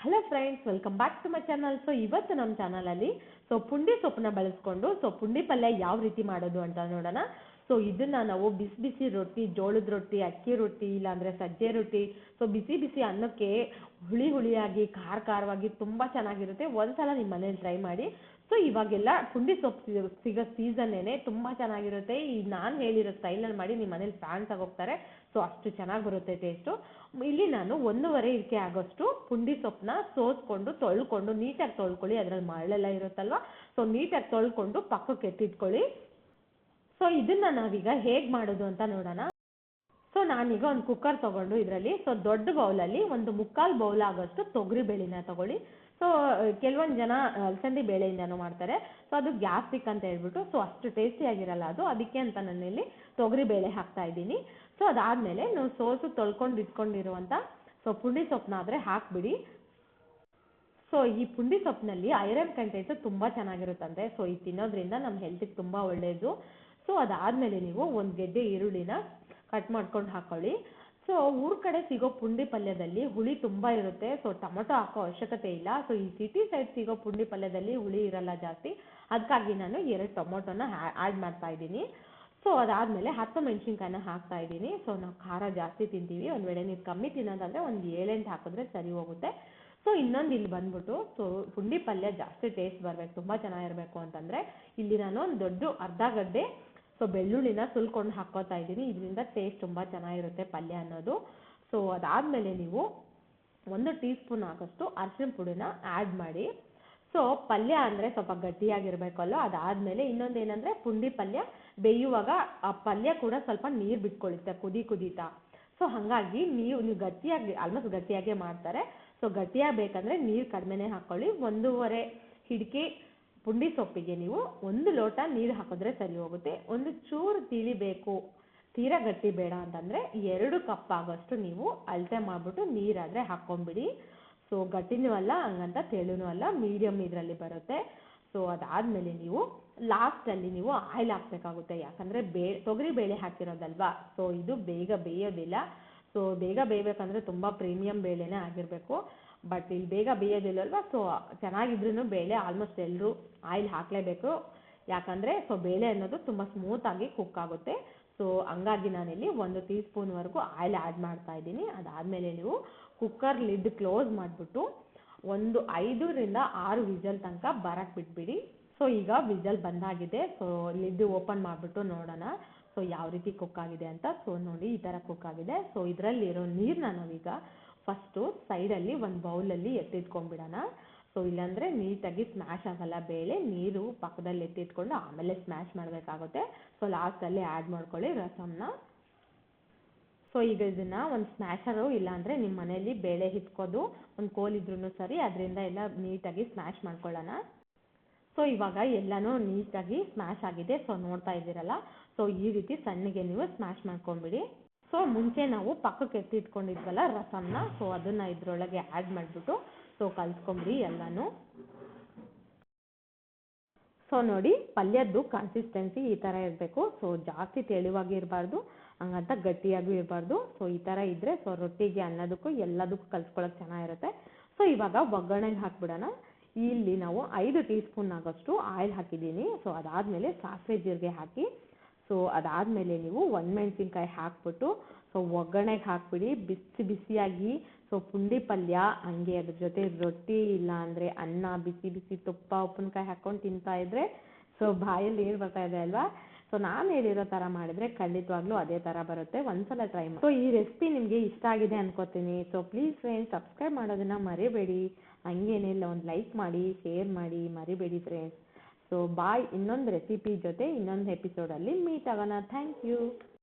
Hello friends, welcome back to my channel. So ಇವತ್ತು ನಮ್ಮ ಚಾನಲಲ್ಲಿ ಪುಂಡಿ ಸೊಪ್ಪನ್ನ ಬಳಸ್ಕೊಂಡು ಪುಂಡಿ ಪಲ್ಯ ಯಾವ ರೀತಿ ಮಾಡೋದು ಅಂತ ನೋಡೋಣ. ಸೊ ಇದನ್ನ ನಾವು ಬಿಸಿ ಬಿಸಿ ರೊಟ್ಟಿ, ಜೋಳದ ರೊಟ್ಟಿ, ಅಕ್ಕಿ ರೊಟ್ಟಿ, ಇಲ್ಲಾಂದ್ರೆ ಸಜ್ಜೆ ರೊಟ್ಟಿ, ಬಿಸಿ ಬಿಸಿ ಅನ್ನಕ್ಕೆ ಹುಳಿ ಹುಳಿಯಾಗಿ ಖಾರ ಖಾರವಾಗಿ ತುಂಬ ಚೆನ್ನಾಗಿರುತ್ತೆ. ಒಂದ್ಸಲ ನಿಮ್ಮ ಮನೇಲಿ ಟ್ರೈ ಮಾಡಿ. ಸೊ ಇವಾಗೆಲ್ಲ ಪುಂಡಿ ಸೊಪ್ಪು ಸಿಗೋ ಸೀಸನ್ನೇನೆ, ತುಂಬ ಚೆನ್ನಾಗಿರುತ್ತೆ. ಈ ನಾನು ಹೇಳಿರೋ ಸ್ಟೈಲಲ್ಲಿ ಮಾಡಿ ನಿಮ್ಮ ಮನೇಲಿ ಫ್ಯಾನ್ ತಗೋಗ್ತಾರೆ. ಸೊ ಅಷ್ಟು ಚೆನ್ನಾಗಿ ಬರುತ್ತೆ ಟೇಸ್ಟು. ಇಲ್ಲಿ ನಾನು 1.5 ಇಕ್ಕೆ ಆಗೋಷ್ಟು ಪುಂಡಿ ಸೊಪ್ಪನ್ನ ಸೋಸ್ಕೊಂಡು ತೊಳ್ಕೊಂಡು ನೀಟಾಗಿ ತೊಳ್ಕೊಳ್ಳಿ. ಅದರಲ್ಲಿ ಮರಳೆಲ್ಲ ಇರುತ್ತಲ್ವ, ಸೊ ನೀಟಾಗಿ ತೊಳ್ಕೊಂಡು ಪಕ್ಕಕ್ಕೆ ಎತ್ತಿಟ್ಕೊಳ್ಳಿ. ಸೊ ಇದನ್ನ ನಾವೀಗ ಹೇಗೆ ಮಾಡೋದು ಅಂತ ನೋಡೋಣ. ಸೊ ನಾನೀಗ ಒಂದು ಕುಕ್ಕರ್ ತೊಗೊಂಡು ಇದರಲ್ಲಿ ದೊಡ್ಡ ಬೌಲಲ್ಲಿ ಒಂದು 3/4 ಬೌಲ್ ಆಗೋಷ್ಟು ತೊಗರಿ ಬೇಳೆನ ತಗೊಳ್ಳಿ. ಸೊ ಕೆಲವೊಂದು ಜನ ಅಲಸಂದಿ ಬೇಳೆಯಿಂದನೂ ಮಾಡ್ತಾರೆ. ಸೊ ಅದು ಗ್ಯಾಸ್ಟ್ರಿಕ್ ಅಂತ ಹೇಳ್ಬಿಟ್ಟು ಅಷ್ಟು ಟೇಸ್ಟಿಯಾಗಿರಲ್ಲ ಅದು. ಅದಕ್ಕೆ ಅಂತ ನಾನಿಲ್ಲಿ ತೊಗರಿ ಬೇಳೆ ಹಾಕ್ತಾ ಇದ್ದೀನಿ. ಸೊ ಅದಾದಮೇಲೆ ನಾವು ತೊಳ್ಕೊಂಡು ಇಟ್ಕೊಂಡಿರುವಂಥ ಪುಂಡಿ ಸೊಪ್ಪನ್ನ ಆದರೆ ಹಾಕ್ಬಿಡಿ. ಸೊ ಈ ಪುಂಡಿ ಸೊಪ್ಪಿನಲ್ಲಿ ಐರನ್ ಕಂಟೆಂಟ್ ತುಂಬ ಚೆನ್ನಾಗಿರುತ್ತಂತೆ. ಸೊ ಇದು ತಿನ್ನೋದ್ರಿಂದ ನಮ್ಮ ಹೆಲ್ತಿಗೆ ತುಂಬ ಒಳ್ಳೆಯದು. ಸೊ ಅದಾದಮೇಲೆ ನೀವು ಒಂದು ಗೆಡ್ಡೆ ಈರುಳ್ಳಿನ ಕಟ್ ಮಾಡ್ಕೊಂಡು ಹಾಕೊಳ್ಳಿ. ಸೊ ಊರ ಕಡೆ ಸಿಗೋ ಪುಂಡಿ ಪಲ್ಯದಲ್ಲಿ ಹುಳಿ ತುಂಬ ಇರುತ್ತೆ. ಸೊ ಟೊಮೊಟೊ ಹಾಕೋ ಅವಶ್ಯಕತೆ ಇಲ್ಲ. ಸೊ ಈ ಸಿಟಿ ಸೈಡ್ ಸಿಗೋ ಪುಂಡಿ ಪಲ್ಯದಲ್ಲಿ ಹುಳಿ ಇರಲ್ಲ ಜಾಸ್ತಿ. ಅದಕ್ಕಾಗಿ ನಾನು 2 ಟೊಮೊಟೊನ ಆ್ಯಡ್ ಮಾಡ್ತಾ ಇದ್ದೀನಿ. ಸೊ ಅದಾದಮೇಲೆ 10 ಮೆಣಸಿನ್ಕಾಯಿನ ಹಾಕ್ತಾ ಇದ್ದೀನಿ. ಸೊ ನಾವು ಖಾರ ಜಾಸ್ತಿ ತಿಂತೀವಿ. ಒಂದು ವೇಳೆ ನೀವು ಕಮ್ಮಿ ತಿನ್ನೋದಾದರೆ ಒಂದು 7-8 ಹಾಕಿದ್ರೆ ಸರಿ ಹೋಗುತ್ತೆ. ಸೊ ಇನ್ನೊಂದು ಇಲ್ಲಿ ಬಂದ್ಬಿಟ್ಟು ಪುಂಡಿ ಪಲ್ಯ ಜಾಸ್ತಿ ಟೇಸ್ಟ್ ಬರಬೇಕು, ತುಂಬ ಚೆನ್ನಾಗಿರಬೇಕು ಅಂತಂದರೆ ಇಲ್ಲಿ ನಾನು ಒಂದು ದೊಡ್ಡ ಅರ್ಧ ಗಡ್ಡೆ ಬೆಳ್ಳುಳ್ಳಿನ ಸುಲ್ಕೊಂಡು ಹಾಕ್ಕೋತಾ ಇದ್ದೀನಿ. ಇದರಿಂದ ಟೇಸ್ಟ್ ತುಂಬ ಚೆನ್ನಾಗಿರುತ್ತೆ ಪಲ್ಯ ಅನ್ನೋದು. ಸೊ ಅದಾದಮೇಲೆ ನೀವು 1 ಟೀ ಸ್ಪೂನ್ ಆಗೋಷ್ಟು ಅರಿಶಿನ ಪುಡಿನ ಆ್ಯಡ್ ಮಾಡಿ. ಸೊ ಪಲ್ಯ ಅಂದರೆ ಸ್ವಲ್ಪ ಗಟ್ಟಿಯಾಗಿರಬೇಕಲ್ಲ. ಅದಾದಮೇಲೆ ಇನ್ನೊಂದು ಏನಂದರೆ ಪುಂಡಿ ಪಲ್ಯ ಬೇಯುವಾಗ ಆ ಪಲ್ಯ ಕೂಡ ಸ್ವಲ್ಪ ನೀರು ಬಿಟ್ಕೊಳ್ಳುತ್ತೆ ಕುದೀತಾ. ಸೊ ಹಾಗಾಗಿ ನೀವು ಗಟ್ಟಿಯಾಗಿ ಆಲ್ಮೋಸ್ಟ್ ಗಟ್ಟಿಯಾಗೇ ಮಾಡ್ತಾರೆ. ಸೊ ಗಟ್ಟಿಯಾಗಬೇಕಂದ್ರೆ ನೀರು ಕಡಿಮೆನೇ ಹಾಕ್ಕೊಳ್ಳಿ. 1.5 ಹಿಡಿಕೆ ಪುಂಡಿ ಸೊಪ್ಪಿಗೆ ನೀವು 1 ಲೋಟ ನೀರು ಹಾಕಿದ್ರೆ ಸರಿ ಹೋಗುತ್ತೆ. ಒಂದು ಚೂರು ತಿಳಿಬೇಕು, ತೀರಾ ಗಟ್ಟಿ ಬೇಡ ಅಂತಂದರೆ 2 ಕಪ್ ಆಗೋಷ್ಟು ನೀವು ಅಳತೆ ಮಾಡಿಬಿಟ್ಟು ನೀರಾದರೆ ಹಾಕ್ಕೊಂಬಿಡಿ. ಸೊ ಗಟ್ಟಿನೂ ಅಲ್ಲ ಹಂಗಂತ ತೆಳುನೂ ಅಲ್ಲ, ಮೀಡಿಯಮ್ ಇದರಲ್ಲಿ ಬರುತ್ತೆ. ಸೊ ಅದಾದಮೇಲೆ ನೀವು ಲಾಸ್ಟಲ್ಲಿ ನೀವು ಆಯಿಲ್ ಹಾಕಬೇಕಾಗುತ್ತೆ. ಯಾಕಂದರೆ ತೊಗರಿ ಬೇಳೆ ಹಾಕಿರೋದಲ್ವಾ, ಸೊ ಇದು ಬೇಗ ಬೇಯೋದಿಲ್ಲ. ಸೊ ಬೇಗ ಬೇಯಬೇಕಂದ್ರೆ ತುಂಬ ಪ್ರೀಮಿಯಂ ಬೇಳೆನೇ ಆಗಿರಬೇಕು. ಬಟ್ ಇಲ್ಲಿ ಬೇಗ ಬೇಯೋದಿಲ್ಲಲ್ವ, ಸೊ ಚೆನ್ನಾಗಿದ್ರೂ ಬೇಳೆ ಆಲ್ಮೋಸ್ಟ್ ಎಲ್ಲರೂ ಆಯಿಲ್ ಹಾಕಲೇಬೇಕು. ಯಾಕಂದರೆ ಬೇಳೆ ಅನ್ನೋದು ತುಂಬ ಸ್ಮೂತಾಗಿ ಕುಕ್ ಆಗುತ್ತೆ. ಸೊ ಹಂಗಾಗಿ ನಾನಿಲ್ಲಿ 1 ಟೀ ಸ್ಪೂನ್ವರೆಗೂ ಆಯಿಲ್ ಆ್ಯಡ್ ಮಾಡ್ತಾ ಇದ್ದೀನಿ. ಅದಾದಮೇಲೆ ನೀವು ಕುಕ್ಕರ್ ಲಿಡ್ ಕ್ಲೋಸ್ ಮಾಡಿಬಿಟ್ಟು ಒಂದು 5ರಿಂದ 6 ವಿಸಲ್ ತನಕ ಬರಕ್ಕೆ ಬಿಟ್ಬಿಡಿ. ಸೊ ಈಗ ವಿಸಲ್ ಬಂದಾಗಿದೆ. ಸೊ ಲಿಡ್ ಓಪನ್ ಮಾಡಿಬಿಟ್ಟು ನೋಡೋಣ ಸೊ ಯಾವ ರೀತಿ ಕುಕ್ ಆಗಿದೆ ಅಂತ. ಸೊ ನೋಡಿ ಈ ಥರ ಕುಕ್ ಆಗಿದೆ. ಸೊ ಇದರಲ್ಲಿರೋ ನೀರನ್ನ ನಾವೀಗ ಫಸ್ಟು ಸೈಡಲ್ಲಿ ಒಂದು ಬೌಲಲ್ಲಿ ಎತ್ತಿಟ್ಕೊಂಡ್ಬಿಡೋಣ. ಸೊ ಇಲ್ಲಾಂದರೆ ನೀಟಾಗಿ ಸ್ಮ್ಯಾಶ್ ಆಗಲ್ಲ ಬೇಳೆ. ನೀರು ಪಕ್ಕದಲ್ಲಿ ಎತ್ತಿಟ್ಕೊಂಡು ಆಮೇಲೆ ಸ್ಮ್ಯಾಶ್ ಮಾಡಬೇಕಾಗುತ್ತೆ. ಸೊ ಲಾಸ್ಟಲ್ಲಿ ಆ್ಯಡ್ ಮಾಡ್ಕೊಳ್ಳಿ ರಸಮ್ನ. ಸೊ ಈಗ ಇದನ್ನು ಒಂದು ಸ್ಮ್ಯಾಶರು ಇಲ್ಲಾಂದರೆ ನಿಮ್ಮ ಮನೆಯಲ್ಲಿ ಬೇಳೆ ಹಿಟ್ಕೋದು ಒಂದು ಕೋಲಿದ್ರೂ ಸರಿ, ಅದರಿಂದ ಎಲ್ಲ ನೀಟಾಗಿ ಸ್ಮ್ಯಾಶ್ ಮಾಡ್ಕೊಳ್ಳೋಣ. ಸೊ ಇವಾಗ ಎಲ್ಲನೂ ನೀಟಾಗಿ ಸ್ಮ್ಯಾಶ್ ಆಗಿದೆ. ಸೊ ನೋಡ್ತಾ ಇದ್ದೀರಲ್ಲ, ಸೊ ಈ ರೀತಿ ಸಣ್ಣಗೆ ನೀವು ಸ್ಮ್ಯಾಶ್ ಮಾಡ್ಕೊಂಬಿಡಿ. ಸೊ ಮುಂಚೆ ನಾವು ಪಕ್ಕಕ್ಕೆ ಎತ್ತಿಟ್ಕೊಂಡಿದ್ವಲ್ಲ ರಸಮ್ನ, ಸೊ ಅದನ್ನು ಇದರೊಳಗೆ ಆ್ಯಡ್ ಮಾಡಿಬಿಟ್ಟು ಕಲಿಸ್ಕೊಂಬಿಡಿ ಎಲ್ಲನೂ. ಸೊ ನೋಡಿ ಪಲ್ಯದ್ದು ಕನ್ಸಿಸ್ಟೆನ್ಸಿ ಈ ಥರ ಇರಬೇಕು. ಸೊ ಜಾಸ್ತಿ ತೆಳುವಾಗಿ ಇರಬಾರ್ದು, ಹಂಗಂತ ಗಟ್ಟಿಯಾಗೂ ಇರಬಾರ್ದು. ಸೊ ಈ ಥರ ಇದ್ದರೆ ರೊಟ್ಟಿಗೆ ಅನ್ನೋದಕ್ಕೂ ಎಲ್ಲದಕ್ಕೂ ಕಲಿಸ್ಕೊಳ್ಳೋಕೆ ಚೆನ್ನಾಗಿರುತ್ತೆ. ಸೊ ಇವಾಗ ಒಗ್ಗರಣೆಗೆ ಹಾಕ್ಬಿಡೋಣ. ಇಲ್ಲಿ ನಾವು 5 ಟೀ ಸ್ಪೂನ್ ಆಗೋಷ್ಟು ಆಯಿಲ್ ಹಾಕಿದ್ದೀನಿ. ಸೊ ಅದಾದಮೇಲೆ ಸಾಸಿವೆ ಜೀರಿಗೆ ಹಾಕಿ. ಸೊ ಅದಾದಮೇಲೆ ನೀವು ಒಣಮೆಣ್ಸಿನ್ಕಾಯಿ ಹಾಕ್ಬಿಟ್ಟು ಒಗ್ಗರಣೆಗೆ ಹಾಕ್ಬಿಡಿ. ಬಿಸಿ ಬಿಸಿಯಾಗಿ ಪುಂಡಿ ಪಲ್ಯ ಹಂಗೆ ಅದ್ರ ಜೊತೆ ರೊಟ್ಟಿ ಇಲ್ಲ ಅಂದರೆ ಅನ್ನ, ಬಿಸಿ ಬಿಸಿ ತುಪ್ಪ ಉಪ್ಪಿನಕಾಯಿ ಹಾಕ್ಕೊಂಡು ತಿಂತಾ ಇದ್ದರೆ ಬಾಯಲ್ಲಿ ನೀರು ಬರ್ತಾ ಇದೆ ಅಲ್ವಾ. ಸೊ ನಾನು ಹೇಳಿರೋ ಥರ ಮಾಡಿದರೆ ಖಂಡಿತವಾಗ್ಲೂ ಅದೇ ಥರ ಬರುತ್ತೆ. ಒಂದ್ಸಲ ಟ್ರೈ ಮಾಡಿ. ಸೊ ಈ ರೆಸಿಪಿ ನಿಮಗೆ ಇಷ್ಟ ಆಗಿದೆ ಅನ್ಕೋತೀನಿ. ಸೊ ಪ್ಲೀಸ್ ಫ್ರೆಂಡ್ಸ್ ಸಬ್ಸ್ಕ್ರೈಬ್ ಮಾಡೋದನ್ನು ಮರಿಬೇಡಿ. ಹಂಗೇನಿಲ್ಲ, ಒಂದು ಲೈಕ್ ಮಾಡಿ, ಶೇರ್ ಮಾಡಿ, ಮರಿಬೇಡಿ ಫ್ರೆಂಡ್ಸ್. So bye. ಇನ್ನೊಂದು ರೆಸಿಪಿ ಜೊತೆ ಇನ್ನೊಂದು ಎಪಿಸೋಡಲ್ಲಿ ಮೀಟ್ ಆಗೋಣ. Thank you.